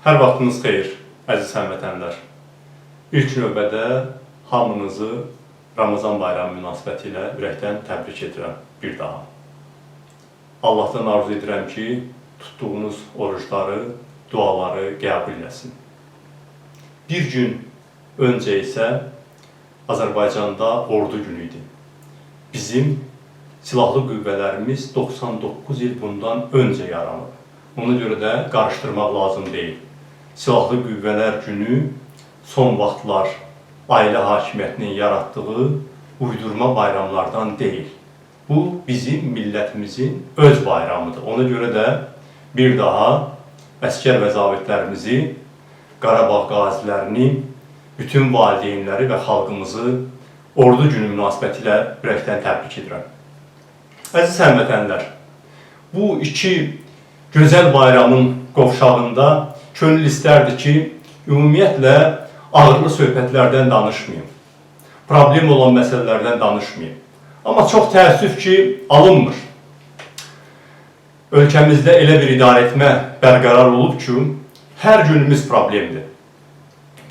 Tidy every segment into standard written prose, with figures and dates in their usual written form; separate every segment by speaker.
Speaker 1: Hər vaxtınız xeyir, əziz həmvətənlər. İlk növbədə hamınızı Ramazan bayramı münasibətilə ürəkdən təbrik edirəm bir daha. Allahdan arzu edirəm ki, tutduğunuz oruçları, duaları qəbul eləsin. Bir gün öncə isə Azərbaycanda ordu günü idi. Bizim silahlı qüvvələrimiz 99 il bundan öncə yaranıb. Ona görə də qarışdırmaq lazım deyil. Silahlı qüvvələr günü son vaxtlar ailə hakimiyyətinin yaratdığı uydurma bayramlardan deyil. Bu, bizim millətimizin öz bayramıdır. Ona görə də bir daha əskər və zabitlərimizi, Qarabağ qazilərini, bütün valideynləri və xalqımızı ordu günü münasibətilə ürəkdən təbrik edirəm. Əziz həmvətənlər, bu iki gözəl bayramın qovşağında könül istərdi ki, ümumiyyətlə ağırlı söhbətlərdən danışmayayım, problem olan məsələlərdən danışmayayım. Amma çox təəssüf ki, alınmır. Ölkəmizdə elə bir idarəetmə bərqərar olub ki, hər günümüz problemdir.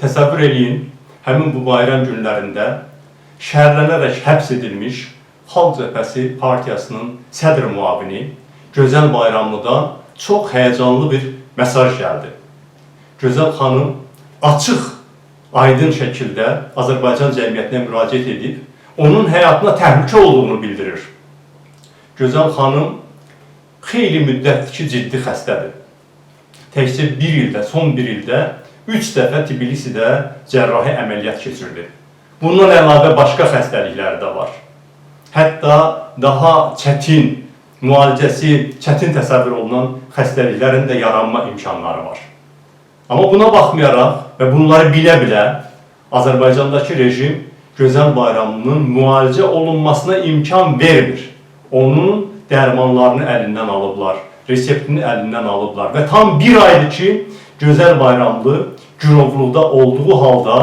Speaker 1: Təsəvvür eləyin, həmin bu bayram günlərində şəhərlənərək həbs edilmiş Xalq Cəbhəsi Partiyasının sədr müavini Gözəl Bayramlıdan çox həyəcanlı bir mesaj gəldi. Gözəl xanım açıq, aydın şəkildə Azərbaycan cəmiyyətinə müraciət edib, onun həyatına təhlükə olduğunu bildirir. Gözəl xanım xeyli müddətdir ki, ciddi xəstədir. Təkcə bir ildə, son bir ildə 3 dəfə Tbilisidə cərrahi əməliyyat keçirdi. Bundan əlavə başqa xəstəlikləri də var. Hətta daha çətin, müalicəsi çətin təsəvvür olunan xəstəliklərin də yaranma imkanları var. Amma buna baxmayaraq və bunları bilə-bilə Azərbaycandakı rejim Gözəl Bayramının müalicə olunmasına imkan vermir. Onun dərmanlarını əlindən alıblar, reseptini əlindən alıblar və tam bir aydır ki, Gözəl Bayramlı gürovluqda olduğu halda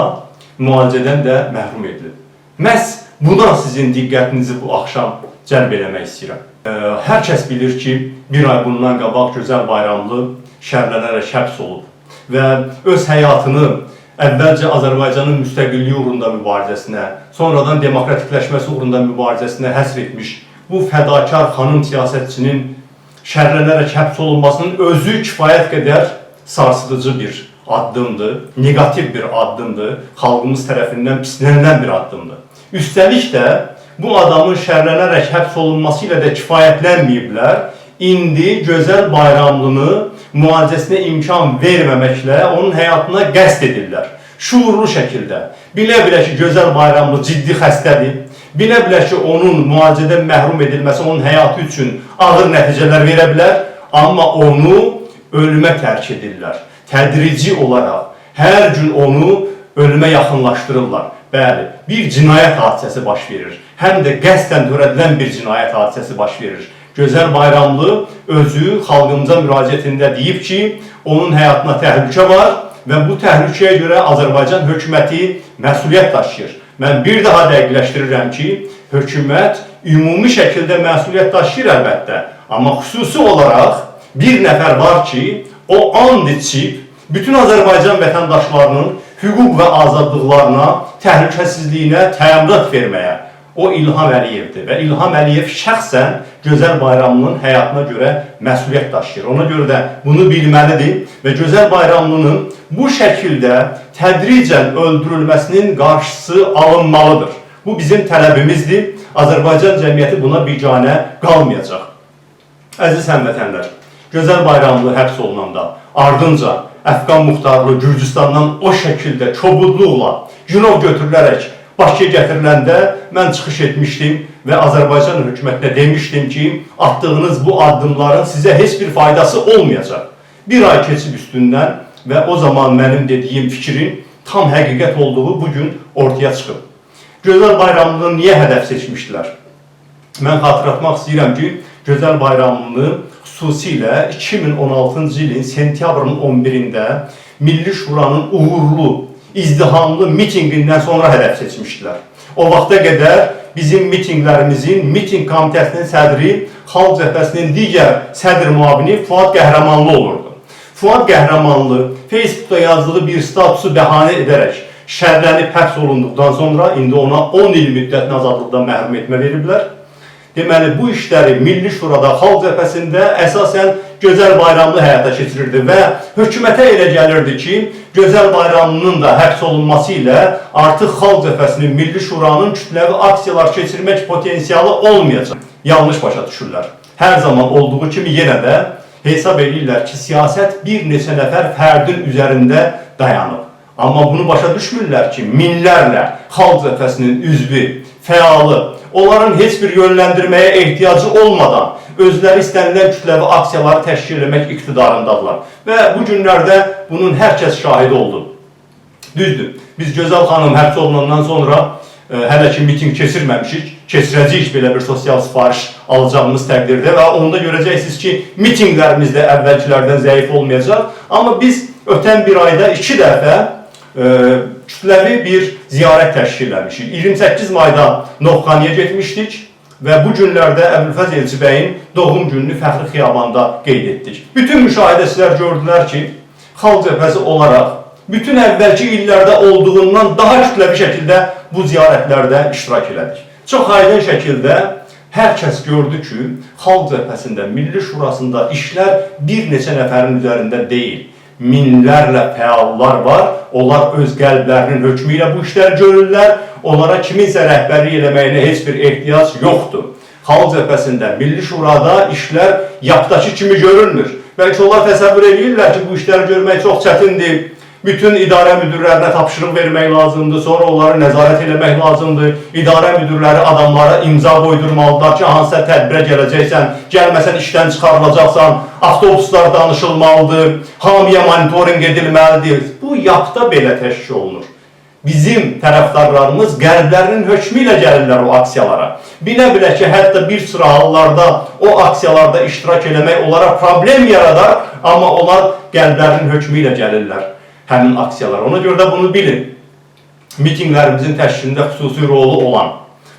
Speaker 1: müalicədən də məhrum edilib. Məhz buna sizin diqqətinizi bu axşam cəlb eləmək istəyirəm. Hər kəs bilir ki, bir ay bundan qabaq Gözəl Bayramlı şərlənərək həbs olub və öz həyatını əvvəlcə Azərbaycanın müstəqilliyi uğrunda mübarizəsinə, sonradan demokratikləşməsi uğrunda mübarizəsinə həsr etmiş bu fədakar xanım siyasətçinin şərlənərək həbs olunmasının özü kifayət qədər sarsıdıcı bir addımdır, negativ bir addımdır, xalqımız tərəfindən pislənilən bir addımdır. Üstəlik də bu adamın şərlənərək həbs olunması ilə də kifayətlənməyiblər, indi Gözəl Bayramlını müalicəsinə imkan verməməklə onun həyatına qəsd edirlər. Şuurlu şəkildə. Bilə-bilə ki, Gözəl Bayramlı ciddi xəstədir. Bilə-bilə ki, onun müalicədən məhrum edilməsi onun həyatı üçün ağır nəticələr verə bilər. Amma onu ölümə tərk edirlər. Tədrici olaraq hər gün onu ölümə yaxınlaşdırırlar. Bəli, bir cinayət hadisəsi baş verir. Həm də qəsdən törədilən bir cinayət hadisəsi baş verir. Gözəl Bayramlı özü xalqımıza müraciətində deyib ki, onun həyatına təhlükə var və bu təhlükəyə görə Azərbaycan hökuməti məsuliyyət daşıyır. Mən bir daha dəqiqləşdirirəm ki, hökumət ümumi şəkildə məsuliyyət daşıyır əlbəttə. Amma xüsusi olaraq bir nəfər var ki, o and içib bütün Azərbaycan vətəndaşlarının hüquq və azadlıqlarına, təhlükəsizliyinə təminat verməyə. O İlham Əliyevdir və İlham Əliyev şəxsən Gözəl Bayramlının həyatına görə məsuliyyət daşıyır. Ona görə də bunu bilməlidir və Gözəl Bayramlının bu şəkildə tədricən öldürülməsinin qarşısı alınmalıdır. Bu bizim tələbimizdir. Azərbaycan cəmiyyəti buna biganə qalmayacaq. Əziz həmvətənlər, Gözəl Bayramlı həbs olunanda, ardınca Əfqan Muxtarlı Gürcüstandan o şəkildə kobudluqla günov götürülərək Bakıya gətiriləndə mən çıxış etmişdim və Azərbaycan hökumətinə demişdim ki, atdığınız bu addımların sizə heç bir faydası olmayacaq. Bir ay keçib üstündən və o zaman mənim dediyim fikrin tam həqiqət olduğu bugün ortaya çıxıb. Gözəl Bayramlını niyə hədəf seçmişdilər? Mən xatırlatmaq istəyirəm ki, Gözəl Bayramlını xüsusilə 2016-cı ilin sentyabrın 11-də Milli Şuranın uğurlu, izdihamlı mitinqindən sonra hədəf seçmişdilər. O vaxta qədər bizim mitinqlərimizin, miting komitəsinin sədri, Xalq Cəbhəsinin digər sədr müavini Fuad Qəhrəmanlı olurdu. Fuad Qəhrəmanlı Facebookda yazdığı bir statusu bəhanə edərək şərlənib həbs olunduqdan sonra indi ona 10 il müddətinə azadlıqdan məhrum etmə veriblər. Deməli, bu işləri Milli Şurada Xalq Cəbhəsində əsasən Gözəl Bayramlı həyata keçirirdi və hökumətə elə gəlirdi ki, Gözəl Bayramlının da həbs olunması ilə artıq Xalq Cəbhəsinin Milli Şuranın kütləvi aksiyalar keçirmək potensialı olmayacaq. Yanlış başa düşürlər. Hər zaman olduğu kimi yenə də hesab edirlər ki, siyasət bir neçə nəfər fərdin üzərində dayanıb. Amma bunu başa düşmürlər ki, minlərlə Xalq Cəbhəsinin üzvü, fəalı, onların heç bir yönləndirməyə ehtiyacı olmadan özləri istənilən kütləvi aksiyaları təşkil etmək iqtidarındadılar. Və bu günlərdə bunun hər kəs şahidi oldu. Düzdür, biz Gözəl xanım həbs olunandan sonra hələ ki miting keçirməmişik, keçirəcəyik belə bir sosial sifariş alacağımız təqdirdə və onda görəcəksiniz ki, mitinglərimiz də əvvəlkilərdən zəif olmayacaq. Amma biz ötən bir ayda 2 dəfə kütləvi bir ziyarət təşkil etmişik. 28 mayda Novxaniyə getmişdik və bu günlərdə Əbülfəz Elçibəyin doğum gününü Fəxri Xiyabanda qeyd etdik. Bütün müşahidəçilər gördülər ki, Xalq Cəbhəsi olaraq bütün əvvəlki illərdə olduğundan daha kütləvi şəkildə bu ziyarətlərdə iştirak elədik. Çox aydın şəkildə hər kəs gördü ki, Xalq Cəbhəsində, Milli Şurasında işlər bir neçə nəfərin üzərində deyil. Minlərlə fəallar var, onlar öz qəlblərinin hökmü ilə bu işləri görürlər, onlara kiminsə rəhbərlik eləməyinə heç bir ehtiyac yoxdur. Xalq Cəbhəsində, Milli Şurada işlər yapdakı kimi görülmür. Bəlkə onlar təsəvvür edirlər ki, bu işləri görmək çox çətindir. Bütün idarə müdürlərinə tapşırıq vermək lazımdır, sonra onları nəzarət eləmək lazımdır. İdarə müdürləri adamlara imza qoydurmalıdırlar ki, hansısa tədbirə gələcəksən, gəlməsən işdən çıxarılacaqsan, avtobuslar danışılmalıdır, hamıya monitoring edilməlidir. Bu yapda belə təşkil olunur. Bizim tərəfdarlarımız qəlblərinin hökmü ilə gəlirlər o aksiyalara. Bilə-bilə ki, hətta bir sıra hallarda o aksiyalarda iştirak eləmək onlara problem yaradar, amma onlar qəlblərinin hökmü ilə gəlirlər həmin aksiyalar. Ona görə də bunu bilin. Mitinglərimizin təşkilində xüsusi rolu olan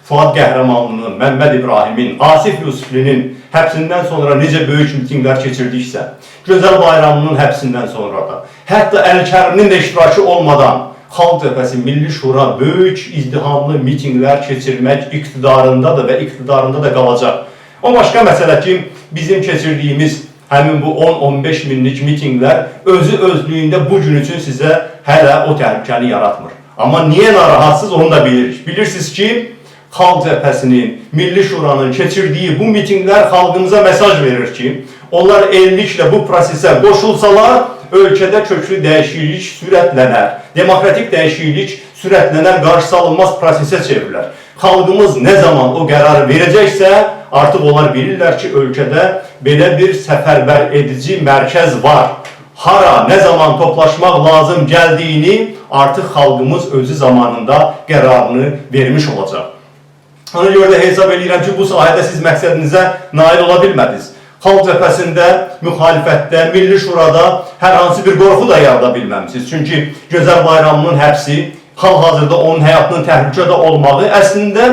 Speaker 1: Fuad Qəhrəmanlının, Məmməd İbrahimin, Asif Yusiflinin həbsindən sonra necə böyük mitinglər keçirdiksə, Gözəl Bayramlının həbsindən sonra da, hətta Əl-Kəriminin də iştirakı olmadan Xalq Cəbhəsi Milli Şura böyük izdihamlı mitinglər keçirmək iqtidarındadır və iqtidarında da qalacaq. O başqa məsələ ki, bizim keçirdiyimiz həmin bu 10-15 minlik mitinglər özü özlüyündə bu gün üçün sizə hələ o təhlükəni yaratmır. Amma niyə narahatsız onu da bilirik. Bilirsiniz ki, Xalq Cəbhəsinin, Milli Şuranın keçirdiyi bu mitinglər xalqımıza mesaj verir ki, onlar elliklə bu prosesə qoşulsalar, ölkədə köklü dəyişiklik sürətlənər, demokratik dəyişiklik sürətlənər, qarşı alınmaz prosesə çevrilər. Xalqımız nə zaman o qərar verəcəksə, artıq onlar bilirlər ki, ölkədə belə bir səfərbər edici mərkəz var. Hara, nə zaman toplaşmaq lazım gəldiyini artıq xalqımız özü zamanında qərarını vermiş olacaq. Ona görə də hesab edirəm ki, bu sahədə siz məqsədinizə nail ola bilmədiniz. Xalq Cəbhəsində, müxalifətdə, Milli Şurada hər hansı bir qorxu da yarada bilməmişsiniz. Çünki Gözəl Bayramlının həbsi, hal-hazırda onun həyatının təhlükədə olmağı əslində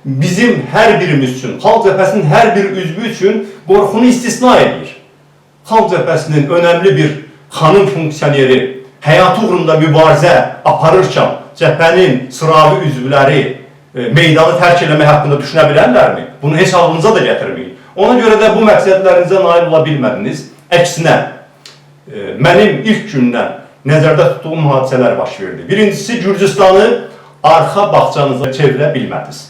Speaker 1: bizim hər birimiz üçün, Xalq Cəbhəsinin hər bir üzvü üçün qorxunu istisna edir. Xalq Cəbhəsinin önəmli bir xanım funksiyoneri həyat uğrunda mübarizə aparırkən cəbhənin sıravi üzvləri meydanı tərk eləmək haqqında düşünə bilərlərmi? Bunu heç ağlınıza da gətirməyin. Ona görə də bu məqsədlərinizə nail ola bilmədiniz. Əksinə, mənim ilk gündən nəzərdə tutduğum hadisələr baş verdi. Birincisi, Gürcüstanı arxa bağçanıza çevirə bilmədiniz.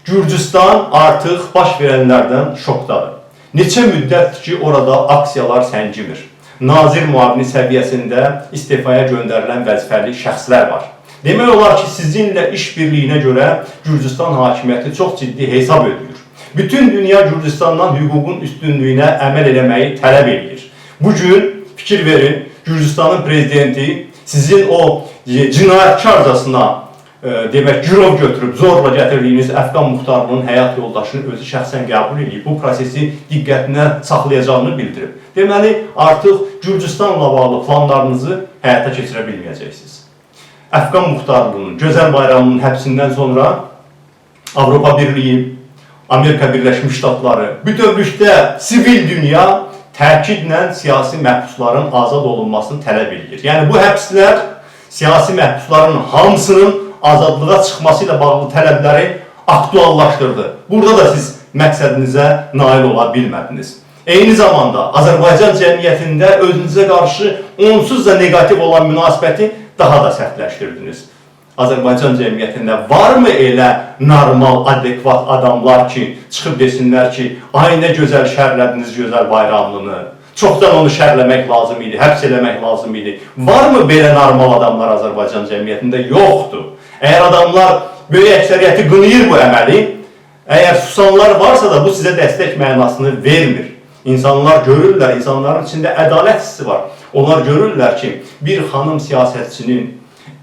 Speaker 1: Gürcüstan artıq baş verənlərdən şokdadır. Neçə müddətdir ki, orada aksiyalar səngimir. Nazir müavini səviyyəsində istifaya göndərilən vəzifəli şəxslər var. Demək olar ki, sizinlə iş birliyinə görə Gürcüstan hakimiyyəti çox ciddi hesab edir. Bütün dünya Gürcüstandan hüququn üstünlüyünə əməl eləməyi tələb edir. Bugün fikir verin, Gürcüstanın prezidenti sizin o cinayətkarcasına demək, girov götürüb zorla gətirdiyiniz Əfqan Muxtarlının həyat yoldaşını özü şəxsən qəbul edib, bu prosesi diqqətinə saxlayacağını bildirib. Deməli, artıq Gürcüstanla bağlı planlarınızı həyata keçirə bilməyəcəksiniz. Əfqan Muxtarlının, Gözəl Bayramlının həbsindən sonra Avropa Birliyi, Amerika Birləşmiş Ştatları, bütövlükdə sivil dünya təkidlə siyasi məhbusların azad olunmasını tələb edir. Yəni bu həbslər siyasi məhbusların hamısının azadlığa çıxması ilə bağlı tələbləri aktuallaşdırdı. Burada da siz məqsədinizə nail ola bilmədiniz. Eyni zamanda Azərbaycan cəmiyyətində özünüzə qarşı onsuz da negativ olan münasibəti daha da sərtləşdirdiniz. Azərbaycan cəmiyyətində varmı elə normal, adekvat adamlar ki, çıxıb desinlər ki, ay nə gözəl şərlədiniz gözəl bayramlını, çoxdan onu şərləmək lazım idi, həbs eləmək lazım idi. Varmı belə normal adamlar Azərbaycan cəmiyyətində? Yoxdur. Əgər adamlar böyük əksəriyyəti qınayır bu əməli, əgər susanlar varsa da bu sizə dəstək mənasını vermir. İnsanlar görürlər, insanların içində ədalət hissi var. Onlar görürlər ki, bir xanım siyasətçinin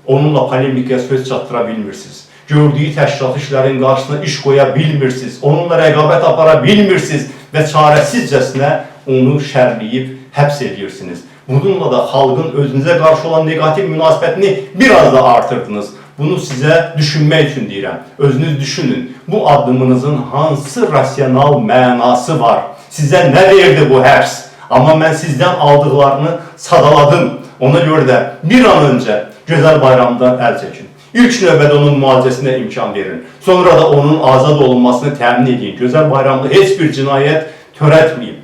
Speaker 1: onunla polemikaya söz çatdıra bilmirsiniz. Gördüyü təşkilat işlərin qarşısına iş qoya bilmirsiniz. Onunla rəqabət apara bilmirsiniz və çarəsizcəsinə onu şərləyib həbs edirsiniz. Bununla da xalqın özünüzə qarşı olan negativ münasibətini biraz da artırdınız. Bunu sizə düşünmək üçün deyirəm. Özünüz düşünün. Bu addımınızın hansı rasional mənası var? Sizə nə verdi bu həbs? Amma mən sizdən aldıqlarını sadaladım. Ona görə də bir an öncə gözəl bayramdan əl çəkin. İlk növbədə onun müalicəsinə imkan verin. Sonra da onun azad olunmasını təmin edin. Gözəl bayramda heç bir cinayət törətməyin.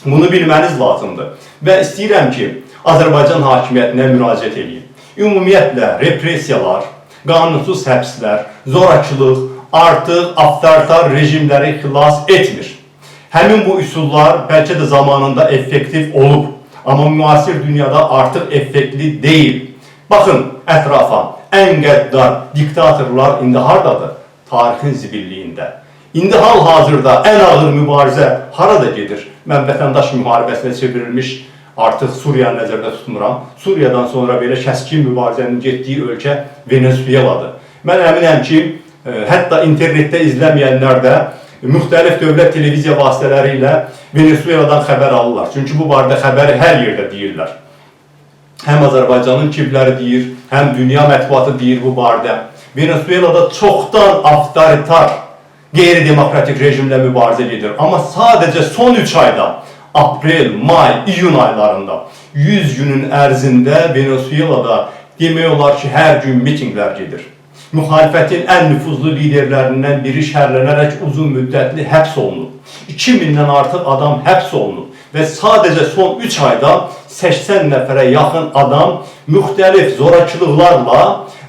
Speaker 1: Bunu bilməniz lazımdır. Və istəyirəm ki, Azərbaycan hakimiyyətinə müraciət edin. Ümumiyyətlə, repressiyalar, qanunsuz həbslər, zorakılıq artıq avtoritar rejimləri xilas etmir. Həmin bu üsullar bəlkə də zamanında effektiv olub, amma müasir dünyada artıq effektli deyil. Baxın ətrafa, ən qəddar diktatorlar indi haradadır? Tarixin zibilliyində. İndi hal-hazırda ən ağır mübarizə harada gedir? Mən vətəndaş müharibəsinə çevrilmiş artıq Suriyanı nəzərdə tutmuram. Suriyadan sonra belə kəskin mübarizənin getdiyi ölkə Venezueladır. Mən əminəm ki, hətta internetdə izləməyənlər də müxtəlif dövlət televiziya vasitələri ilə Venezueladan xəbər alırlar. Çünki bu barədə xəbəri hər yerdə deyirlər. Həm Azərbaycanın kibləri deyir, həm dünya mətbuatı deyir bu barədə. Venezuelada çoxdan avtoritar, qeyri-demokratik rejimlə mübarizə gedir. Amma sadəcə son 3 ayda, aprel, may, iyun aylarında 100 günün ərzində Venezuelada demək olar ki, hər gün mitinqlər gedir. Müxalifətin ən nüfuzlu liderlərindən biri şərlənərək uzun müddətli həbs olunub. 2000-dən artıq adam həbs olunub və sadəcə son 3 ayda 80 nəfərə yaxın adam müxtəlif zorakılıqlarla,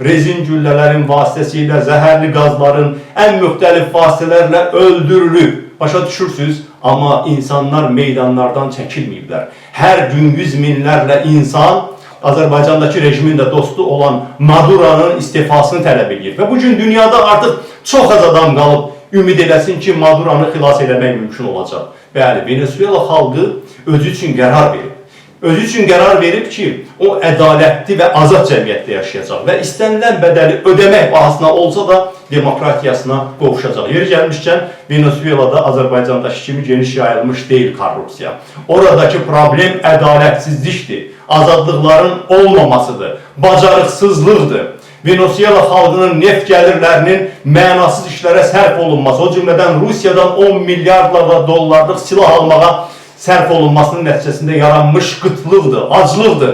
Speaker 1: rezin güllələrin vasitəsilə, zəhərli qazların ən müxtəlif vasitələrlə öldürülüb. Başa düşürsünüz, amma insanlar meydanlardan çəkilməyiblər. Hər gün yüz minlərlə insan Azərbaycandakı rejimin də dostu olan Maduro'nun istifasını tələb edir. Və bugün dünyada artıq çox az adam qalıb ümid eləsin ki, Maduro'nu xilas eləmək mümkün olacaq. Bəli, Venezuela xalqı özü üçün qərar verib. Özü üçün qərar verib ki, o ədalətli və azad cəmiyyətdə yaşayacaq və istənilən bədəli ödəmək bahasına olsa da demokratiyasına qovuşacaq. Yeri gəlmişkən, Venezuelada Azərbaycandakı kimi geniş yayılmış deyil korrupsiya. Oradakı problem ədalətsizlikdir, azadlıqların olmamasıdır, bacarıqsızlıqdır. Venezuela xalqının neft gəlirlərinin mənasız işlərə sərf olunması, o cümlədən Rusiyadan 10 milyardla dollarlıq silah almağa sərf olunmasının nəticəsində yaranmış qıtlıqdır, aclıqdır.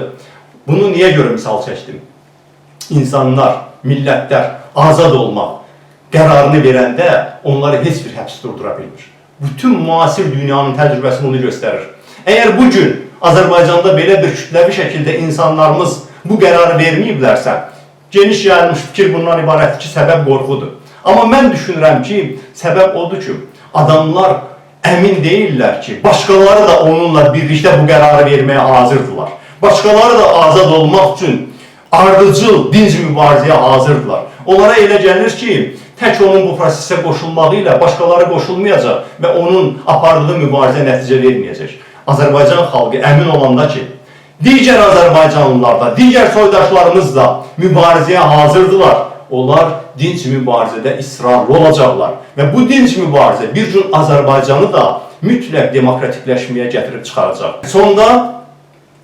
Speaker 1: Bunu niyə görə misal çəkdim? İnsanlar, millətlər azad olmaq qərarını verəndə onları heç bir həbs durdura bilmir. Bütün müasir dünyanın təcrübəsi bunu göstərir. Əgər bugün Azərbaycanda belə bir kütləvi şəkildə insanlarımız bu qərarı verməyiblərsə, geniş yayılmış fikir bundan ibarətdir ki, səbəb qorxudur. Amma mən düşünürəm ki, səbəb odur ki, adamlar əmin deyirlər ki, başqaları da onunla birlikdə bu qərarı verməyə hazırdılar. Başqaları da azad olmaq üçün ardıcıl, dinc mübarizəyə hazırdılar. Onlara elə gəlir ki, tək onun bu prosesə qoşulmağı ilə başqaları qoşulmayacaq və onun apardığı mübarizə nəticə verməyəcək. Azərbaycan xalqı əmin olanda ki, digər Azərbaycanlılar da, digər soydaşlarımız da mübarizəyə hazırdılar. Onlar dinc mübarizədə israrlı olacaqlar. Və bu dinc mübarizə bir gün Azərbaycanı da mütləq demokratikləşməyə gətirib çıxaracaq. Sonda,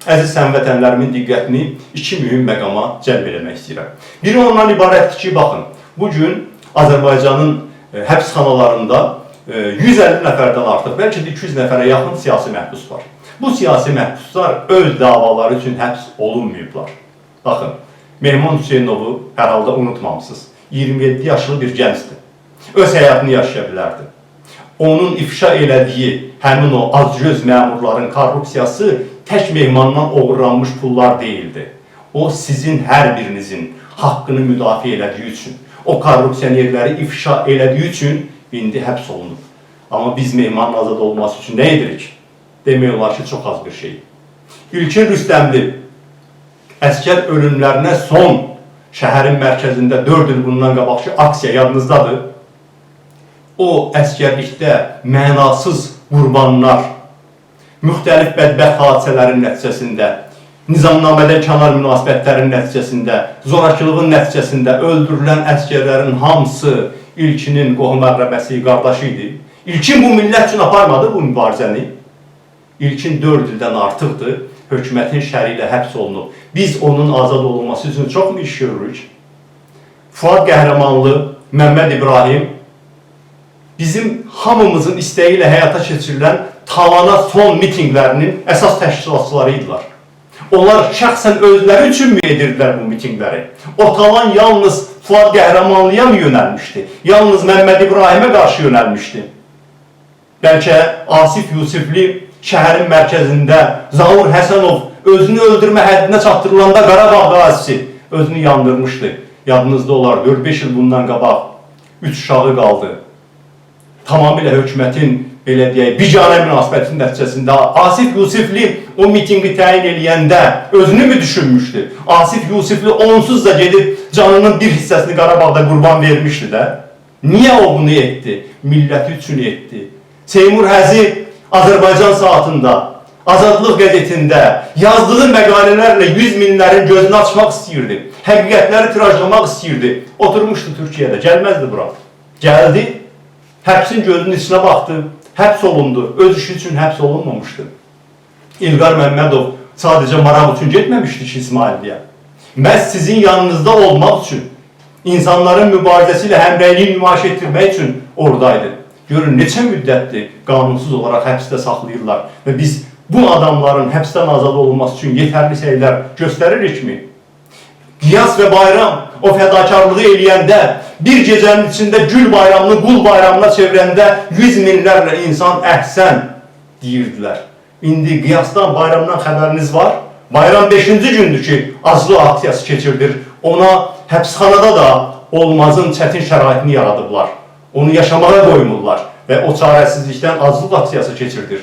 Speaker 1: əziz həmvətənlərimin diqqətini iki mühüm məqama cəlb eləmək istəyirəm. Biri ondan ibarətdir ki, baxın, bugün Azərbaycanın həbsxanalarında 150 nəfərdən artıq, bəlkə də 200 nəfərə yaxın siyasi məhbus var. Bu siyasi məhbuslar öz davaları üçün həbs olunmayıblar. Baxın, Mehman Hüseynovu hər halda unutmamışsınız. 27 yaşlı bir gəncdir. Öz həyatını yaşaya bilərdi. Onun ifşa elədiyi həmin o azgöz məmurların korrupsiyası tək Mehmandan uğurlanmış pullar deyildi. O sizin hər birinizin haqqını müdafiə elədiyi üçün, o korrupsiyonerləri ifşa elədiyi üçün indi həbs olunub. Amma biz Mehmanın azad olması üçün nə edirik? Demək olar ki, çox az bir şey. İlkin Rüstəmli əskər ölümlərinə son şəhərin mərkəzində 4 il bundan qabaqki aksiya yadınızdadır. O əskərlikdə mənasız qurbanlar, müxtəlif bədbəxt hadisələrin nəticəsində, nizamnamədə kənar münasibətlərin nəticəsində, zorakılığın nəticəsində öldürülən əskərlərin hamısı İlkinin qohum-əqrəbəsi, qardaşı idi. İlkin bu millət üçün aparmadı bu mübarizəni. İlkin 4 ildən artıqdır, hökumətin şəri ilə həbs olunub. Biz onun azad olunması üçün çox mu iş görürük? Fuad Qəhrəmanlı, Məmməd İbrahim, bizim hamımızın istəyi ilə həyata keçirilən Talana son mitinglərinin əsas təşkilatçıları idilər. Onlar şəxsən özləri üçün mü edirdilər bu mitingləri? O talan yalnız Fuad Qəhrəmanlıya mı yönəlmişdi? Yalnız Məmməd İbrahimə qarşı yönəlmişdi? Bəlkə Asif Yusifli şəhərin mərkəzində Zaur Həsənov özünü öldürmə həddinə çatdırılanda Qarabağ qazisi özünü yandırmışdı. Yadınızda olar, 4-5 il bundan qabaq 3 uşağı qaldı. Tamamilə hökumətin, belə deyək, biganə münasibətin nəticəsində Asif Yusifli o mitingi təyin eləyəndə özünü mü düşünmüşdü? Asif Yusifli onsuz da gedib canının bir hissəsini Qarabağda qurban vermişdi də. Niyə o bunu etdi? Milləti üçün etdi. Seymur Həzi Azərbaycan saatında, Azadlıq qəzetində yazdığı məqalələrlə 100 minlərin gözünü açmaq istəyirdi. Həqiqətləri tirajlamaq istəyirdi. Oturmuşdu Türkiyədə, gəlməzdi bura. Gəldi, həbsin gözünün içinə baxdı, həbs olundu. Öz işi üçün həbs olunmamışdı. İlqar Məmmədov sadəcə maraq üçün getməmişdi ki, İsmailliyə. Məhz sizin yanınızda olmaq üçün, insanların mübarizəsi ilə həmrəyliyi nümayiş etdirmək üçün oradaydı. Görün, neçə müddətdir qanunsuz olaraq həbsdə saxlayırlar və biz bu adamların həbsdən azad olunması üçün yetərli şeylər göstəririkmi? Qiyas və Bayram o fədakarlığı eləyəndə, bir gecənin içində gül bayramını qul bayramına çevirəndə 100 minlərlə insan əhsən deyirdilər. İndi Qiyasdan, Bayramdan xəbəriniz var. Bayram 5-ci gündür ki, azlıq aksiyası keçirdir. Ona həbsxanada da olmazın çətin şəraitini yaradıblar. Onu yaşamağa qoymurlar və o çarəsizlikdən azlıq aksiyası keçirdir.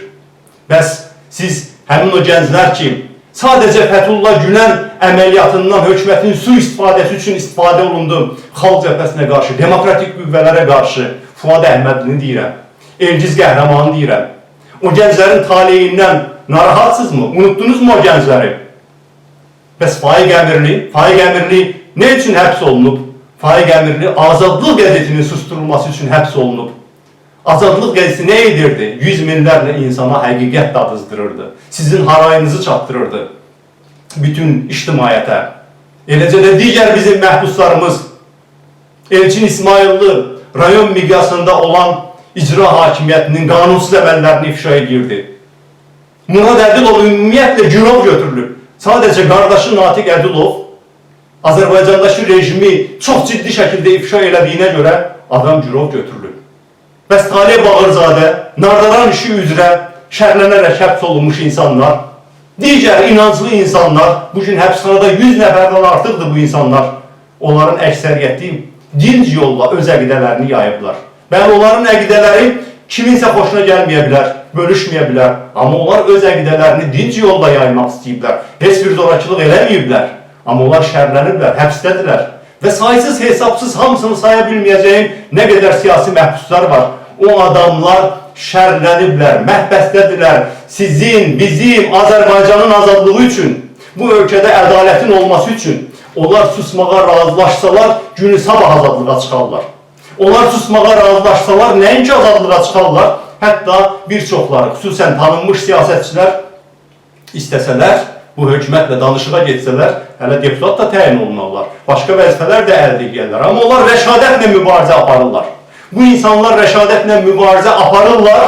Speaker 1: Bəs siz həmin o gənclər ki, sadəcə Fəthullah Gülen əməliyyatından hökumətin sui-istifadəsi üçün istifadə olundu, xalq cəbhəsinə qarşı, demokratik qüvvələrə qarşı Fuad Əhmədlini deyirəm, Elgiz Qəhrəmanı deyirəm. O gənclərin taleyindən narahatsızmı? Unutdunuzmu o gəncləri? Bəs Faiq Əmirli nə üçün həbs olunub? Faiq Əmirli Azadlıq qəzetinin susturulması üçün həbs olunub. Azadlıq qəzeti nə edirdi? 100 minlərlə insana həqiqət dadızdırırdı. Sizin harayınızı çatdırırdı bütün ictimaiyyətə. Eləcə də digər bizim məhbuslarımız Elçin İsmaillı rayon miqyasında olan icra hakimiyyətinin qanunsuz əməllərini ifşa edirdi. Murad Ədilov ümumiyyətlə girov götürülüb. Sadəcə qardaşı Natiq Ədilov Azərbaycandakı rejimi çox ciddi şəkildə ifşa elədiyinə görə adam girov götürülüb. Bəs Talib Bağırzadə, Nardaran işi üzrə şərlənərək həbs olunmuş insanlar, digər inanclı insanlar, bugün həbsxanada 100 nəfərdən artıqdır bu insanlar. Onların əksəriyyəti dinc yolla öz əqidələrini yayıblar. Bəli, onların əqidələri kiminsə xoşuna gəlməyə bilər, bölüşməyə bilər. Amma onlar öz əqidələrini dinc yolla yaymaq istəyiblər. Heç bir zorakılıq eləməyiblər. Amma onlar şərləniblər, həbsdədirlər. Və saysız hesabsız hamısını saya bilməyəcəyim nə qədər siyasi məhbuslar var. O adamlar şərləniblər, məhbəsdədirlər. Sizin, bizim, Azərbaycanın azadlığı üçün, bu ölkədə ədalətin olması üçün onlar susmağa razılaşsalar, günü sabah azadlığa çıxarlar. Onlar susmağa razılaşsalar, nəinki azadlığa çıxarlar, hətta bir çoxları, xüsusən tanınmış siyasətçilər istəsələr, bu hökumətlə danışığa getsələr, hələ deputat da təyin olunarlar, başqa vəzifələr də əldə edirlər. Amma onlar rəşadətlə mübarizə aparırlar. Bu insanlar rəşadətlə mübarizə aparırlar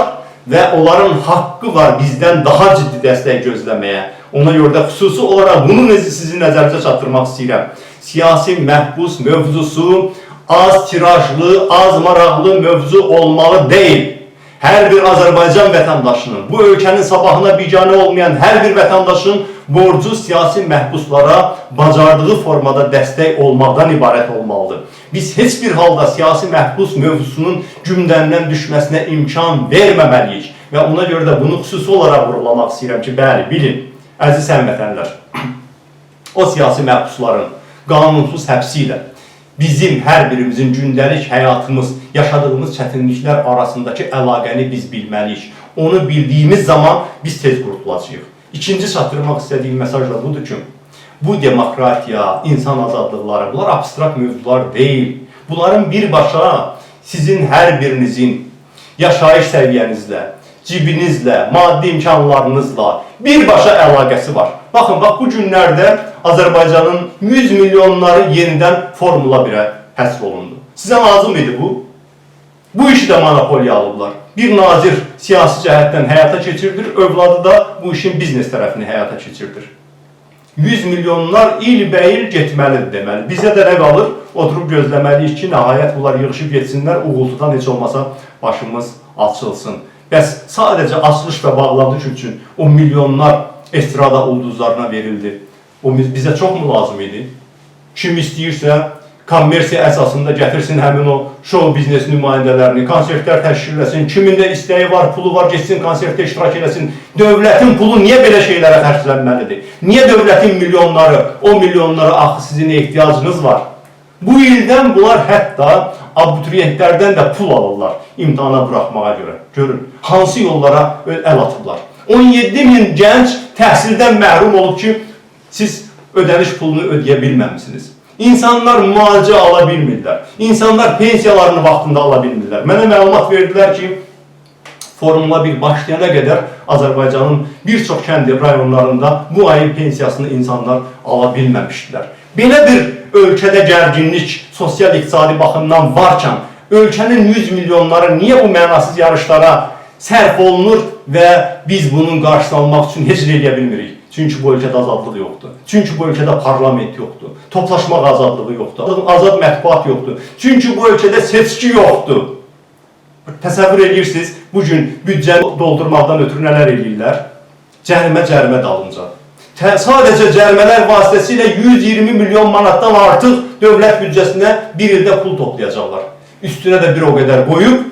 Speaker 1: və onların haqqı var bizdən daha ciddi dəstək gözləməyə. Ona görə də xüsusi olaraq bunu sizin nəzərinizə çatdırmaq istəyirəm. Siyasi məhbus mövzusu az tirajlı, az maraqlı mövzu olmalı deyil. Hər bir Azərbaycan vətəndaşının, bu ölkənin sabahına biganə olmayan hər bir vətəndaşın borcu siyasi məhbuslara bacardığı formada dəstək olmaqdan ibarət olmalıdır. Biz heç bir halda siyasi məhbus mövzusunun gündəmdən düşməsinə imkan verməməliyik və ona görə də bunu xüsusi olaraq vurgulamaq istəyirəm ki, bəli, bilin, əziz həmvətənlər, o siyasi məhbusların qanunsuz həbsi ilə bizim hər birimizin gündəlik həyatımız, yaşadığımız çətinliklər arasındakı əlaqəni biz bilməliyik. Onu bildiyimiz zaman biz tez qurtulacağıq. İkinci çatdırmaq istədiyim mesaj da budur ki, bu demokratiya, insan azadlıqları, bunlar abstrakt mövzular deyil. Bunların birbaşa sizin hər birinizin yaşayış səviyyənizlə, cibinizlə, maddi imkanlarınızla birbaşa əlaqəsi var. Baxın, bax bu günlərdə Azərbaycanın 100 milyonları yenidən Formula 1-ə həsr olundu. Sizə lazım idi bu? Bu işi də monopoliya alıblar. Bir nazir siyasi cəhətdən həyata keçirdir, övladı da bu işin biznes tərəfini həyata keçirdir. 100 milyonlar ilbəil getməlidir deməli. Bizə də nə qalır? Oturub gözləməliyik ki, nəhayət bunlar yığışıb getsinlər, uğultudan heç olmasa başımız açılsın. Bəs sadəcə açılış və bağlanış üçün o milyonlar estrada ulduzlarına verildi. O bizə çox mu lazım idi? Kim istəyirsə, kommersiya əsasında gətirsin həmin o show biznes nümayəndələrini, konsertlər təşkil eləsin, kimin də istəyi var, pulu var, getsin konsertdə iştirak eləsin. Dövlətin pulu niyə belə şeylərə xərclənməlidir? Niyə dövlətin milyonları, o milyonlara axı sizin ehtiyacınız var? Bu ildən bunlar hətta abituriyentlərdən də pul alırlar imtihana buraxmağa görə. Görün, hansı yollara əl atıblar. 17 min gənc təhsildən məhrum olub ki, siz ödəniş pulunu ödəyə bilməmişsiniz. İnsanlar müalicə ala bilmirlər. İnsanlar pensiyalarını vaxtında ala bilmirlər. Mənə məlumat verdilər ki, Formula 1 başlayana qədər Azərbaycanın bir çox kənd rayonlarında bu ayın pensiyasını insanlar ala bilməmişdilər. Belə bir ölkədə gərginlik, sosial-iqtisadi baxımdan varkən, ölkənin 100 milyonları niyə bu mənasız yarışlara sərf olunur və biz bunun qarşısını almaq üçün heç nə edə bilmirik? Çünki bu ölkədə azadlıq yoxdur. Çünki bu ölkədə parlament yoxdur. Toplaşmaq azadlığı yoxdur. Azad mətbuat yoxdur. Çünki bu ölkədə seçki yoxdur. Təsəvvür edirsiniz, bugün büdcəni doldurmaqdan ötürü nələr edirlər? Cərimə dalınca. Sadəcə cərimələr vasitəsilə 120 milyon manatdan artıq dövlət büdcəsinə bir ildə pul toplayacaqlar. Üstünə də bir o qədər qoyub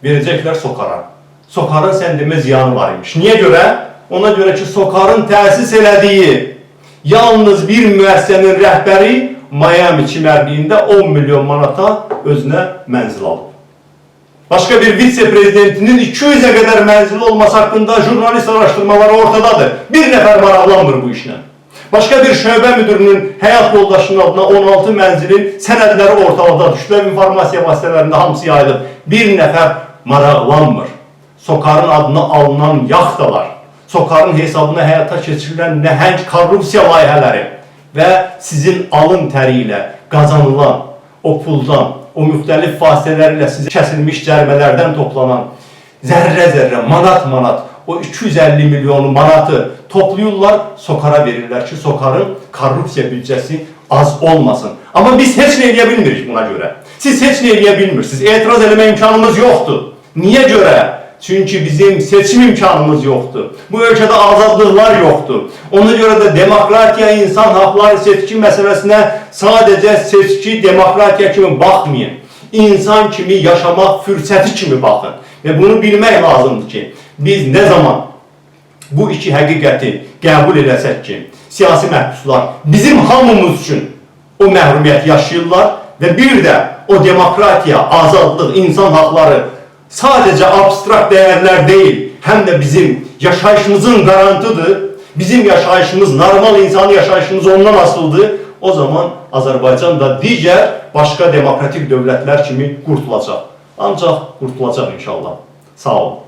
Speaker 1: verəcəklər SOCAR-a. SOCAR-ın sən demə ziyanı var imiş. Niyə görə? Ona görə ki, SOCAR-ın təsis elədiyi yalnız bir müəssisənin rəhbəri Miami çimərliyində 10 milyon manata özünə mənzil alıb. Başqa bir vitse-prezidentinin 200-ə qədər mənzili olması haqqında jurnalist araşdırmaları ortadadır. Bir nəfər maraqlanmır bu işlə. Başqa bir şöbə müdürünün həyat yoldaşının adına 16 mənzilin sənədləri ortalıqda düşdülər, informasiya vasitələrində hamısı yayılıb. Bir nəfər maraqlanmır. SOCAR-ın adına alınan yaxtalar, SOCAR-ın hesabına həyata keçirilən nəhəng korrupsiya layihələri və sizin alın təri ilə qazanılan o puldan, o müxtəlif vasitələrlə sizə kəsilmiş cərimələrdən toplanan zərrə-zərrə, manat-manat, o 250 milyonu manatı toplayırlar, SOCAR-a verirlər ki, SOCAR-ın korrupsiya büdcəsi az olmasın. Amma biz heç nə edə bilmirik buna görə. Siz heç nə edə bilmirsiniz. Etiraz eləmə imkanımız yoxdur. Niyə görə? Çünki bizim seçim imkanımız yoxdur. Bu ölkədə azadlıqlar yoxdur. Ona görə də demokratiya, insan haqları, seçki məsələsinə sadəcə seçki, demokratiya kimi baxmayın. İnsan kimi yaşamaq fürsəti kimi baxın. Və bunu bilmək lazımdır ki, biz nə zaman bu iki həqiqəti qəbul edəsək ki, siyasi məhbuslar bizim hamımız üçün o məhrumiyyət yaşayırlar və bir də o demokratiya, azadlıq, insan haqları sadəcə abstrakt dəyərlər deyil, həm də bizim yaşayışımızın qarantıdır, bizim yaşayışımız, normal insani yaşayışımız ondan asılıdır, o zaman Azərbaycan da digər başqa demokratik dövlətlər kimi qurtulacaq. Ancaq qurtulacaq inşallah. Sağ olun.